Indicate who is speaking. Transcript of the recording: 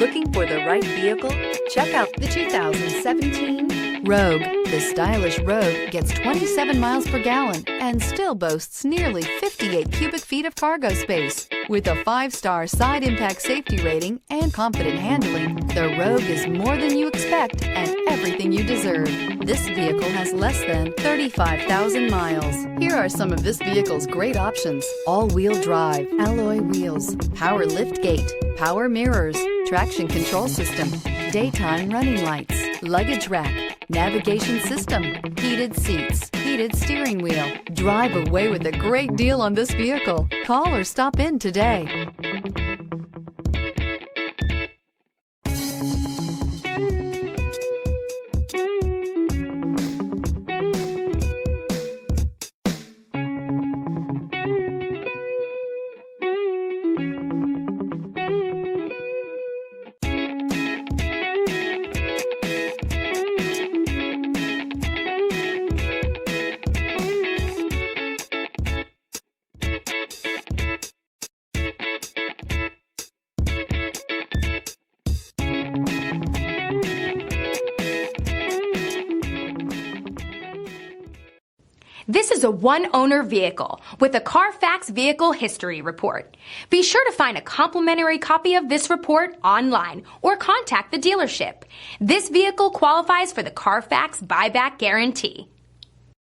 Speaker 1: Looking for the right vehicle? Check out the 2017 Rogue. The stylish Rogue gets 27 miles per gallon and still boasts nearly 58 cubic feet of cargo space. With a 5-star side impact safety rating and confident handling, the Rogue is more than you expect and everything you deserve. This vehicle has less than 35,000 miles. Here are some of this vehicle's great options: all-wheel drive, alloy wheels, power lift gate, power mirrors, traction control system, daytime running lights, luggage rack, navigation system, heated seats, heated steering wheel. Drive away with a great deal on this vehicle. Call or stop in today.
Speaker 2: This is a one-owner vehicle with a Carfax Vehicle History Report. Be sure to find a complimentary copy of this report online or contact the dealership. This vehicle qualifies for the Carfax Buyback Guarantee.